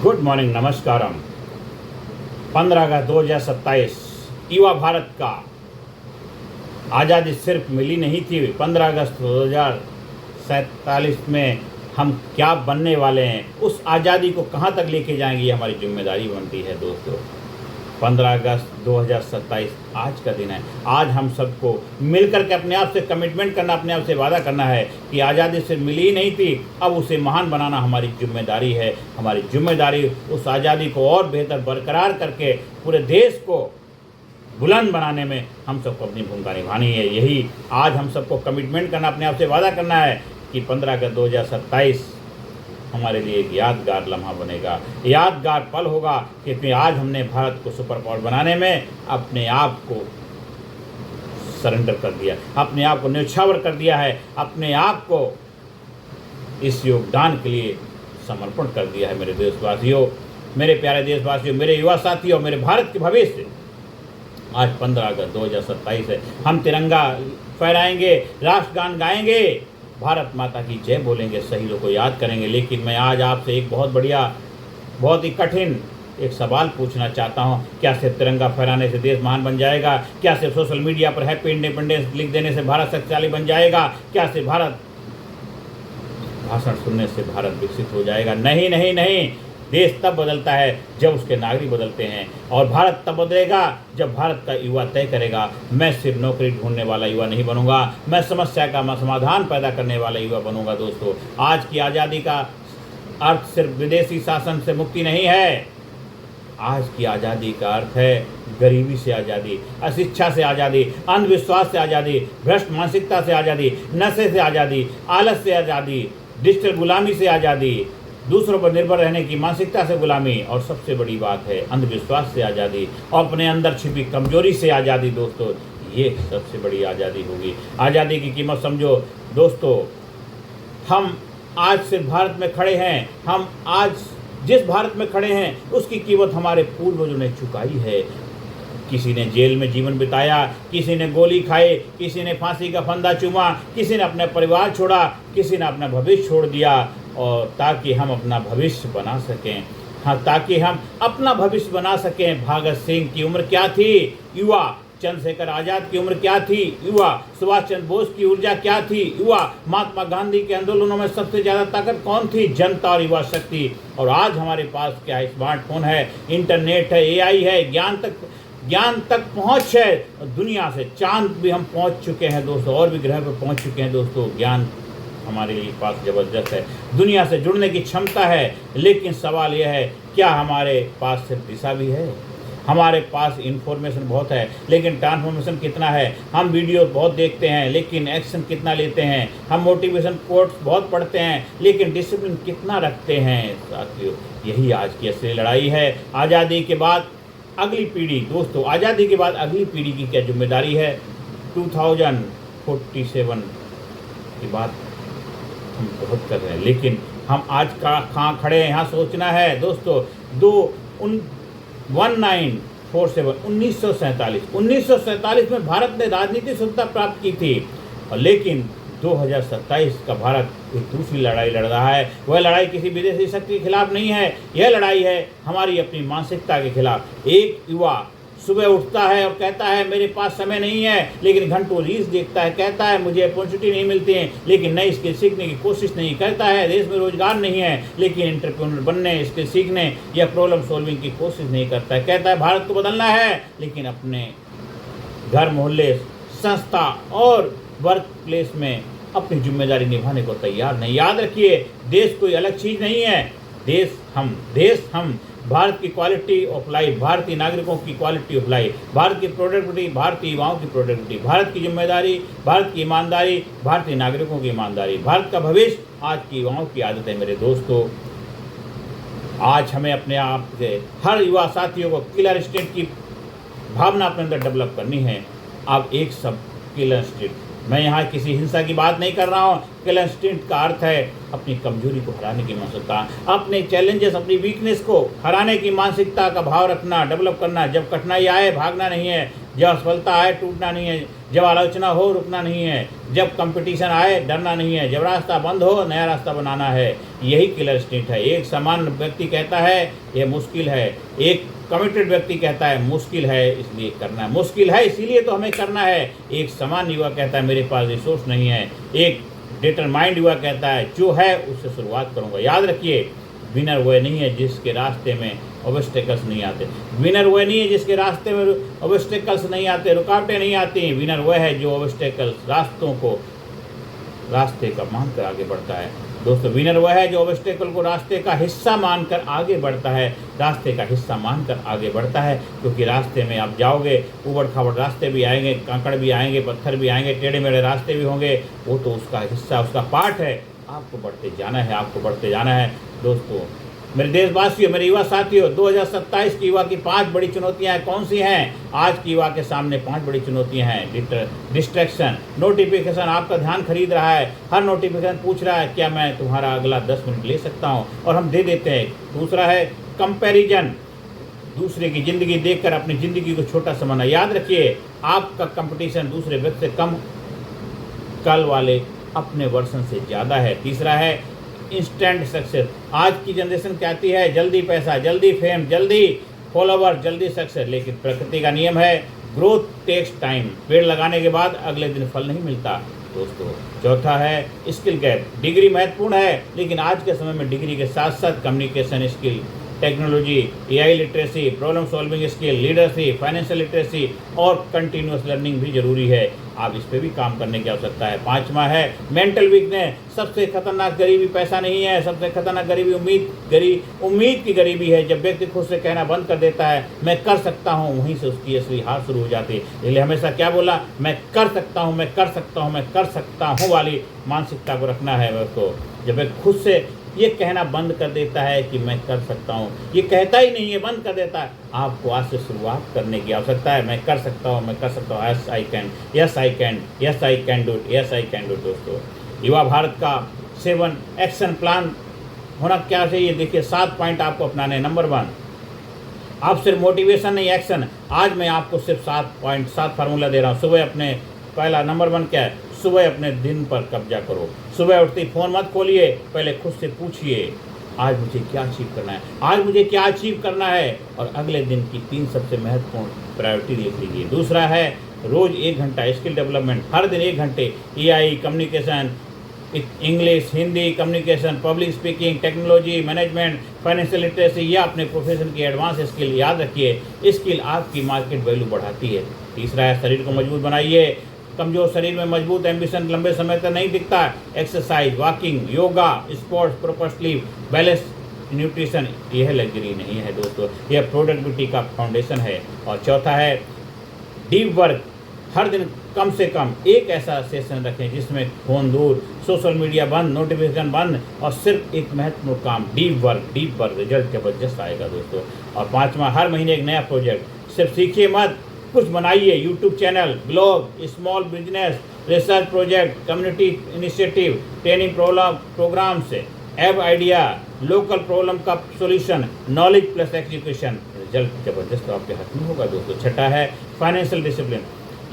Good morning, नमस्कारम। 15 अगस्त 2027 युवा भारत का आज़ादी सिर्फ मिली नहीं थी। 15 अगस्त 2047 में हम क्या बनने वाले हैं, उस आज़ादी को कहाँ तक लेके जाएंगे, ये हमारी जिम्मेदारी बनती है दोस्तों। 15 अगस्त 2027 आज का दिन है। आज हम सबको मिलकर के अपने आप से कमिटमेंट करना, अपने आप से वादा करना है कि आज़ादी सिर्फ मिली ही नहीं थी, अब उसे महान बनाना हमारी जिम्मेदारी है। हमारी जिम्मेदारी उस आज़ादी को और बेहतर बरकरार करके पूरे देश को बुलंद बनाने में हम सबको अपनी भूमिका निभानी है। यही आज हम सबको कमिटमेंट करना, अपने आप से वादा करना है कि 15 अगस्त 2027 हमारे लिए एक यादगार लम्हा बनेगा, यादगार पल होगा, क्योंकि आज हमने भारत को सुपर पावर बनाने में अपने आप को सरेंडर कर दिया, अपने आप को न्यौछावर कर दिया है, अपने आप को इस योगदान के लिए समर्पण कर दिया है। मेरे देशवासियों, मेरे प्यारे देशवासियों, मेरे युवा साथियों, मेरे भारत के भविष्य, आज 15 अगस्त 2027 है। हम तिरंगा फहराएंगे, राष्ट्रगान गाएंगे, भारत माता की जय बोलेंगे, शहीदों को याद करेंगे। लेकिन मैं आज आपसे एक बहुत ही कठिन एक सवाल पूछना चाहता हूँ। क्या सिर्फ तिरंगा फहराने से देश महान बन जाएगा? क्या सिर्फ सोशल मीडिया पर हैप्पी इंडिपेंडेंस लिख देने से भारत शक्तिशाली बन जाएगा? क्या सिर्फ भाषण सुनने से भारत विकसित हो जाएगा? नहीं नहीं नहीं। देश तब बदलता है जब उसके नागरिक बदलते हैं, और भारत तब बदलेगा जब भारत का युवा तय करेगा। मैं सिर्फ नौकरी ढूंढने वाला युवा नहीं बनूंगा, मैं समस्या का समाधान पैदा करने वाला युवा बनूंगा। दोस्तों, आज की आज़ादी का अर्थ सिर्फ विदेशी शासन से मुक्ति नहीं है। आज की आज़ादी का अर्थ है गरीबी से आज़ादी, अशिक्षा से आज़ादी, अंधविश्वास से आज़ादी, भ्रष्ट मानसिकता से आज़ादी, नशे से आज़ादी, आलस से आज़ादी, डिजिटल गुलामी से आज़ादी, दूसरों पर निर्भर रहने की मानसिकता से गुलामी, और सबसे बड़ी बात है अंधविश्वास से आज़ादी, और अपने अंदर छिपी कमजोरी से आज़ादी। दोस्तों, ये सबसे बड़ी आज़ादी होगी। आज़ादी की कीमत समझो दोस्तों। हम आज सिर्फ भारत में खड़े हैं, हम आज जिस भारत में खड़े हैं उसकी कीमत हमारे पूर्वजों ने चुकाई है। किसी ने जेल में जीवन बिताया, किसी ने गोली खाई, किसी ने फांसी का फंदा चूमा, किसी ने अपना परिवार छोड़ा, किसी ने अपना भविष्य छोड़ दिया, और ताकि हम अपना भविष्य बना सकें। हाँ, ताकि हम अपना भविष्य बना सकें। भगत सिंह की उम्र क्या थी? युवा। चंद्रशेखर आज़ाद की उम्र क्या थी? युवा। सुभाष चंद्र बोस की ऊर्जा क्या थी? युवा। महात्मा गांधी के आंदोलनों में सबसे ज़्यादा ताकत कौन थी? जनता और युवा शक्ति। और आज हमारे पास क्या है? स्मार्टफोन है, इंटरनेट है, AI है, ज्ञान तक पहुँच है। दुनिया से चांद भी हम पहुँच चुके हैं दोस्तों, और भी ग्रह पर पहुँच चुके हैं दोस्तों। ज्ञान हमारे लिए पास ज़बरदस्त है, दुनिया से जुड़ने की क्षमता है। लेकिन सवाल यह है, क्या हमारे पास सिर्फ दिशा भी है? हमारे पास इन्फॉर्मेशन बहुत है, लेकिन ट्रांसफॉर्मेशन कितना है? हम वीडियो बहुत देखते हैं, लेकिन एक्शन कितना लेते हैं? हम मोटिवेशन कोट्स बहुत पढ़ते हैं, लेकिन डिसिप्लिन कितना रखते हैं? साथियों, यही आज की असली लड़ाई है। आज़ादी के बाद अगली पीढ़ी, दोस्तों, आज़ादी के बाद अगली पीढ़ी की क्या जिम्मेदारी है? 2047 की बात हम बहुत कर रहे हैं, लेकिन हम आज कहाँ खड़े हैं, यहाँ सोचना है दोस्तों। 1947 में भारत ने राजनीतिक स्वतंत्रता प्राप्त की थी, और लेकिन 2027 का भारत एक दूसरी लड़ाई लड़ रहा है। वह लड़ाई किसी विदेशी शक्ति के खिलाफ नहीं है, यह लड़ाई है हमारी अपनी मानसिकता के खिलाफ। एक युवा सुबह उठता है और कहता है मेरे पास समय नहीं है, लेकिन घंटों रील्स देखता है, कहता है मुझे अपॉर्चुनिटी नहीं मिलती है, लेकिन नई स्किल सीखने की कोशिश नहीं करता है। देश में रोजगार नहीं है, लेकिन एंटरप्रेन्योर बनने, स्किल सीखने या प्रॉब्लम सॉल्विंग की कोशिश नहीं करता है। कहता है भारत को बदलना है, लेकिन अपने घर, मोहल्ले, संस्था और वर्क प्लेस में अपनी जिम्मेदारी निभाने को तैयार नहीं। याद रखिए, देश कोई अलग चीज़ नहीं है, देश हम। भारत की क्वालिटी ऑफ लाइफ, भारतीय नागरिकों की क्वालिटी ऑफ लाइफ, भारत की प्रोडक्टिविटी, भारतीय युवाओं की प्रोडक्टिविटी, भारत की जिम्मेदारी, भारत की ईमानदारी, भारतीय नागरिकों की ईमानदारी, भारत का भविष्य आज की युवाओं की आदत है। मेरे दोस्तों, आज हमें अपने आप से हर युवा साथियों को किलर इंस्टिंक्ट की भावना अपने अंदर डेवलप करनी है। अब एक सब किलर इंस्टिंक्ट, मैं यहाँ किसी हिंसा की बात नहीं कर रहा हूँ। किलर इंस्टिंक्ट का अर्थ है अपनी कमजोरी को हराने की मानसिकता, अपने चैलेंजेस, अपनी वीकनेस को हराने की मानसिकता का भाव रखना, डेवलप करना। जब कठिनाई आए भागना नहीं है, जब असफलता आए टूटना नहीं है, जब आलोचना हो रुकना नहीं है, जब कंपटीशन आए डरना नहीं है, जब रास्ता बंद हो नया रास्ता बनाना है। यही किलर इंस्टिंक्ट है। एक सामान्य व्यक्ति कहता है यह मुश्किल है, एक कमिटेड व्यक्ति कहता है मुश्किल है इसलिए करना है, मुश्किल है इसीलिए तो हमें करना है। एक सामान्य युवा कहता है मेरे पास रिसोर्स नहीं है, एक डिटरमाइंड युवा कहता है जो है उससे शुरुआत करूँगा। याद रखिए, विनर वह नहीं है जिसके रास्ते में ऑब्स्टेकल्स नहीं आते, विनर वह नहीं है जिसके रास्ते में ऑब्स्टेकल्स नहीं आते, रुकावटें नहीं आती। विनर वह है जो ऑब्स्टेकल्स रास्तों को रास्ते का मानकर आगे बढ़ता है। दोस्तों, विनर वह है जो ऑब्स्टेकल को रास्ते का हिस्सा मानकर आगे बढ़ता है, रास्ते का हिस्सा मानकर आगे बढ़ता है। क्योंकि रास्ते में आप जाओगे, ऊबड़ खाबड़ रास्ते भी आएंगे, कांकड़ भी आएंगे, पत्थर भी आएंगे, टेढ़े मेढ़े रास्ते भी होंगे, वो तो उसका हिस्सा, उसका पार्ट है। आपको बढ़ते जाना है, आपको बढ़ते जाना है। दोस्तों, मेरे देशवासियों, मेरे युवा साथियों, 2027 की युवा की 5 बड़ी चुनौतियां कौन सी हैं? आज की युवा के सामने 5 बड़ी चुनौतियां हैं। डिस्ट्रैक्शन, नोटिफिकेशन आपका ध्यान खरीद रहा है, हर नोटिफिकेशन पूछ रहा है क्या मैं तुम्हारा अगला 10 मिनट ले सकता हूं, और हम दे देते हैं। दूसरा है कंपैरिजन, दूसरे की ज़िंदगी देखकर अपनी ज़िंदगी को छोटा समझना। याद रखिए, आपका कंपटीशन दूसरे व्यक्ति से कम, कल वाले अपने वर्षन से ज़्यादा है। तीसरा है इंस्टेंट सक्सेस। आज की जनरेशन कहती है जल्दी पैसा, जल्दी फेम, जल्दी फॉलोवर, जल्दी सक्सेस, लेकिन प्रकृति का नियम है ग्रोथ टेक्स टाइम। पेड़ लगाने के बाद अगले दिन फल नहीं मिलता दोस्तों। चौथा है स्किल गैप। डिग्री महत्वपूर्ण है, लेकिन आज के समय में डिग्री के साथ साथ communication skill, technology, AI literacy, problem solving skill, leadership, financial literacy और कंटिन्यूअस लर्निंग भी जरूरी है। आप इस पे भी काम करने की आवश्यकता है। 5वां है मेंटल वीकनेस। सबसे खतरनाक गरीबी पैसा नहीं है, सबसे खतरनाक गरीबी उम्मीद की गरीबी है। जब व्यक्ति खुद से कहना बंद कर देता है मैं कर सकता हूँ, वहीं से उसकी असली हार शुरू हो जाती है। इसलिए हमेशा क्या बोला, मैं कर सकता हूँ, मैं कर सकता हूँ, मैं कर सकता हूँ वाली मानसिकता को रखना है उसको। जब व्यक्ति खुद से ये कहना बंद कर देता है कि मैं कर सकता हूँ, ये कहता ही नहीं है, बंद कर देता है, आपको आज से शुरुआत करने की आवश्यकता है। मैं कर सकता हूँ, मैं कर सकता हूँ, yes I can, yes I can, yes I can do it, yes I can do it. दोस्तों, युवा भारत का 7 एक्शन प्लान होना क्या चाहिए? देखिए, 7 पॉइंट आपको अपनाने। नंबर 1, आप सिर्फ मोटिवेशन नहीं, एक्शन। आज मैं आपको सिर्फ 7 पॉइंट, 7 फार्मूला दे रहा हूँ। सुबह अपने, पहला नंबर 1 क्या है? सुबह अपने दिन पर कब्जा करो। सुबह उठते ही फ़ोन मत खोलिए, पहले खुद से पूछिए आज मुझे क्या अचीव करना है, आज मुझे क्या अचीव करना है, और अगले दिन की 3 सबसे महत्वपूर्ण प्रायोरिटी लिख लीजिए। दूसरा है रोज़ 1 घंटा स्किल डेवलपमेंट, हर दिन 1 घंटे AI, communication, English, Hindi, communication, public speaking, technology, management, financial literacy या अपने प्रोफेशन की एडवांस स्किल। याद रखिए, स्किल आपकी मार्केट वैल्यू बढ़ाती है। तीसरा है शरीर को मजबूत बनाइए। कमजोर शरीर में मजबूत एम्बिशन लंबे समय तक नहीं दिखता। Exercise, walking, yoga, sports, proper sleep, balance nutrition, यह लग्जरी नहीं है दोस्तों, यह प्रोडक्टिविटी का फाउंडेशन है। और चौथा है डीप वर्क। हर दिन कम से कम एक ऐसा सेशन रखें जिसमें फ़ोन दूर, सोशल मीडिया बंद, नोटिफिकेशन बंद, और सिर्फ एक महत्वपूर्ण काम, डीप वर्क, रिजल्ट जबरदस्त आएगा दोस्तों। और 5वां, हर महीने एक नया प्रोजेक्ट। सिर्फ सीखिए मत, कुछ बनाइए। YouTube channel, blog, small business, research project, community initiative, training program से ऐप आइडिया, लोकल प्रॉब्लम का solution, knowledge plus execution, result जबरदस्त आपके हाथ में होगा दोस्तों। छठा है फाइनेंशियल डिसिप्लिन।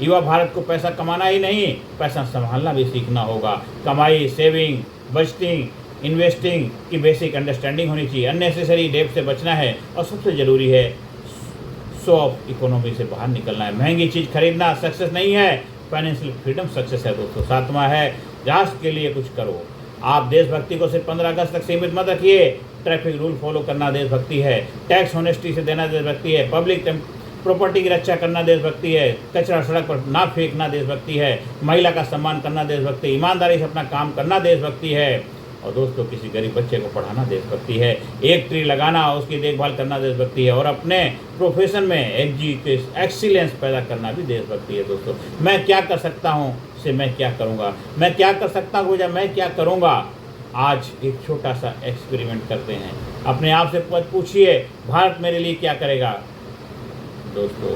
युवा भारत को पैसा कमाना ही नहीं, पैसा संभालना भी सीखना होगा। कमाई, सेविंग, बजटिंग, इन्वेस्टिंग की बेसिक अंडरस्टैंडिंग होनी चाहिए। अननेसेसरी डेट से बचना है, और सबसे ज़रूरी है शो ऑफ इकोनॉमी से बाहर निकलना है। महंगी चीज़ खरीदना सक्सेस नहीं है, फाइनेंशियल फ्रीडम सक्सेस है दोस्तों। 7वां है राष्ट्र के लिए कुछ करो। आप देशभक्ति को सिर्फ 15 अगस्त तक सीमित मत रखिए। ट्रैफिक रूल फॉलो करना देशभक्ति है, टैक्स ऑनेस्टी से देना देशभक्ति है, पब्लिक प्रॉपर्टी की रक्षा करना देशभक्ति है, कचरा सड़क पर ना फेंकना देशभक्ति है, महिला का सम्मान करना देशभक्ति, ईमानदारी से अपना काम करना देशभक्ति है, और दोस्तों किसी गरीब बच्चे को पढ़ाना देशभक्ति है, एक ट्री लगाना, उसकी देखभाल करना देशभक्ति है, और अपने प्रोफेशन में एक्सीलेंस पैदा करना भी देशभक्ति है दोस्तों। मैं क्या कर सकता हूँ से मैं क्या करूँगा, मैं क्या कर सकता हूँ या मैं क्या करूँगा। आज एक छोटा सा एक्सपेरिमेंट करते हैं। अपने आप से पूछिए, भारत मेरे लिए क्या करेगा। दोस्तों,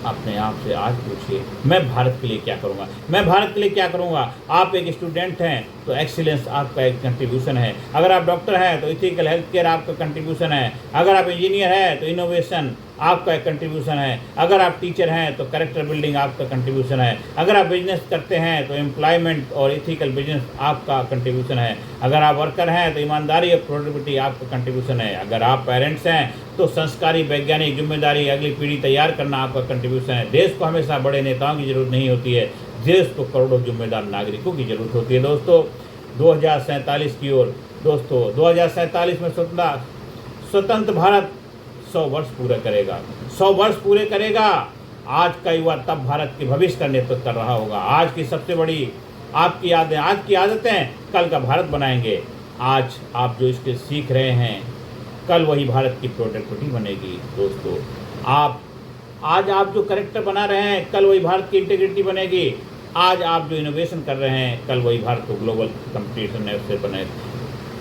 अपने आप से आज पूछिए, मैं भारत के लिए क्या करूँगा, मैं भारत के लिए क्या करूँगा। आप एक स्टूडेंट हैं तो एक्सीलेंस आपका एक कंट्रीब्यूशन है। अगर आप डॉक्टर हैं तो इथिकल हेल्थ केयर आपका कंट्रीब्यूशन है। अगर आप इंजीनियर हैं तो इनोवेशन आपका एक कंट्रीब्यूशन है। अगर आप टीचर हैं तो कैरेक्टर बिल्डिंग आपका कंट्रीब्यूशन है। अगर आप बिजनेस करते हैं तो एम्प्लॉयमेंट और इथिकल बिजनेस आपका कंट्रीब्यूशन है। अगर आप वर्कर हैं तो ईमानदारी और प्रोडक्टिविटी आपका कंट्रीब्यूशन है। अगर आप पेरेंट्स हैं तो संस्कारी, वैज्ञानिक, जिम्मेदारी, अगली पीढ़ी तैयार करना आपका कंट्रीब्यूशन है। देश को हमेशा बड़े नेताओं की जरूरत नहीं होती है, देश को करोड़ों जिम्मेदार नागरिकों की जरूरत होती है। दोस्तों 2047 की ओर, दोस्तों 2047 में स्वतंत्र भारत 100 वर्ष पूरा करेगा, 100 वर्ष पूरे करेगा। आज का युवा तब भारत के भविष्य का नेतृत्व कर रहा होगा। आज की सबसे बड़ी आपकी यादें, आज की आदतें कल का भारत बनाएंगे। आज आप जो इसके सीख रहे हैं, कल वही भारत की प्रोडक्टिविटी बनेगी। दोस्तों आज आप जो कैरेक्टर बना रहे हैं, कल वही भारत की इंटीग्रिटी बनेगी। आज आप जो इनोवेशन कर रहे हैं, कल वही भारत को ग्लोबल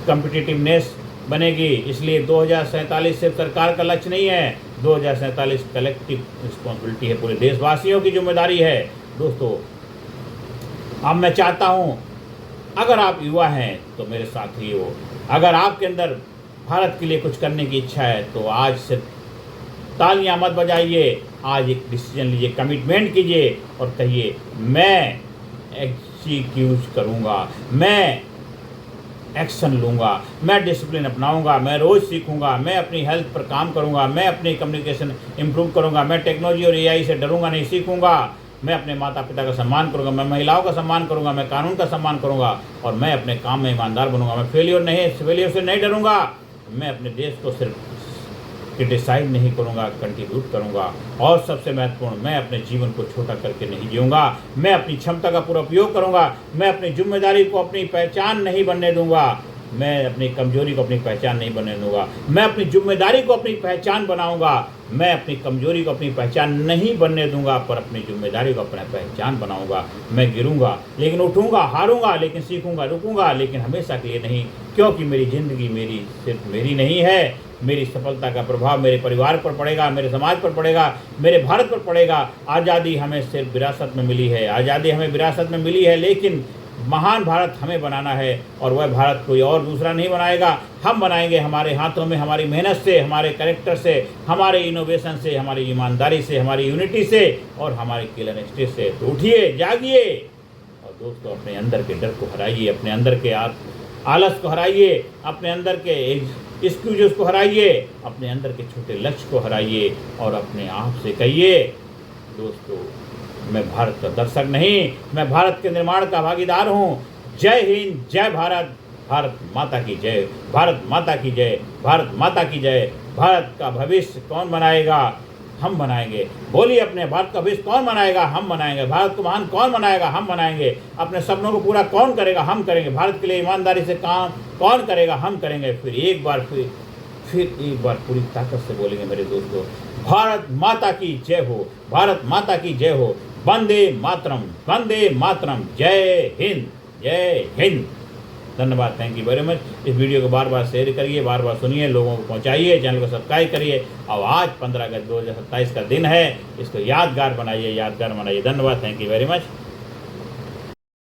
कॉम्पिटिटिवनेस बनेगी। इसलिए 2047 सिर्फ सरकार का लक्ष्य नहीं है, 2047 कलेक्टिव रिस्पॉन्सिबिलिटी है, पूरे देशवासियों की जिम्मेदारी है। दोस्तों अब मैं चाहता हूँ, अगर आप युवा हैं तो मेरे साथी हो, अगर आपके अंदर भारत के लिए कुछ करने की इच्छा है तो आज सिर्फ तालियां मत बजाइए, आज एक डिसीजन लीजिए, कमिटमेंट कीजिए और कहिए मैं एग्जीक्यूट करूँगा, मैं एक्शन लूँगा, मैं डिसिप्लिन अपनाऊँगा, मैं रोज़ सीखूँगा, मैं अपनी हेल्थ पर काम करूँगा, मैं अपनी कम्युनिकेशन इम्प्रूव करूँगा, मैं टेक्नोलॉजी और एआई से डरूँगा नहीं, सीखूँगा, मैं अपने माता पिता का सम्मान करूँगा, मैं महिलाओं का सम्मान करूँगा, मैं कानून का सम्मान करूँगा और मैं अपने काम में ईमानदार बनूँगा। मैं फेलियर से नहीं डरूँगा, मैं अपने देश को सिर्फ क्रिटिसाइज नहीं करूँगा, कंट्रीब्यूट करूँगा। और सबसे महत्वपूर्ण, मैं अपने जीवन को छोटा करके नहीं जीऊँगा, मैं अपनी क्षमता का पूरा उपयोग करूँगा, मैं अपनी जिम्मेदारी को अपनी पहचान नहीं बनने दूँगा, मैं अपनी कमजोरी को अपनी पहचान नहीं बनने दूँगा, मैं अपनी जिम्मेदारी को अपनी पहचान बनाऊँगा, मैं अपनी कमजोरी को अपनी पहचान नहीं बनने दूँगा, पर अपनी जिम्मेदारी को अपनी पहचान बनाऊँगा। मैं गिरूँगा लेकिन उठूँगा, हारूँगा लेकिन सीखूँगा, रुकूँगा लेकिन हमेशा के लिए नहीं, क्योंकि मेरी ज़िंदगी सिर्फ मेरी नहीं है। मेरी सफलता का प्रभाव मेरे परिवार पर पड़ेगा, मेरे समाज पर पड़ेगा, मेरे भारत पर पड़ेगा। आज़ादी हमें सिर्फ विरासत में मिली है, आज़ादी हमें विरासत में मिली है, लेकिन महान भारत हमें बनाना है और वह भारत कोई और दूसरा नहीं बनाएगा, हम बनाएंगे। हमारे हाथों में, हमारी मेहनत से, हमारे कैरेक्टर से, हमारे इनोवेशन से, हमारी ईमानदारी से, हमारी यूनिटी से और हमारी क्लियरनेस से। तो उठिए, जागिए और दोस्तों अपने अंदर के डर को हराइए, अपने अंदर के आलस को हराइए, अपने अंदर के एक्सक्यूजेस को हराइए, अपने अंदर के छोटे लक्ष्य को हराइए और अपने आप से कहिए, दोस्तों मैं भारत का दर्शक नहीं, मैं भारत के निर्माण का भागीदार हूँ। जय हिंद, जय भारत, भारत माता की जय, भारत माता की जय, भारत माता की जय। भारत का भविष्य कौन बनाएगा? हम बनाएंगे। बोलिए अपने, भारत का भविष्य कौन बनाएगा? हम बनाएंगे। भारत को महान कौन बनाएगा? हम बनाएंगे। अपने सपनों को पूरा कौन करेगा? हम करेंगे। भारत के लिए ईमानदारी से काम कौन करेगा? हम करेंगे। फिर एक बार पूरी ताकत से बोलेंगे मेरे दोस्तों, भारत माता की जय हो, भारत माता की जय हो, वंदे मातरम, वंदे मातरम, जय हिंद, जय हिंद। धन्यवाद, थैंक यू वेरी मच। इस वीडियो को बार बार शेयर करिए, बार बार सुनिए, लोगों को पहुंचाइए, चैनल को सब्सक्राइब करिए। और आज 15 अगस्त 2027 का दिन है, इसको यादगार बनाइए, यादगार बनाइए। धन्यवाद, थैंक यू वेरी मच।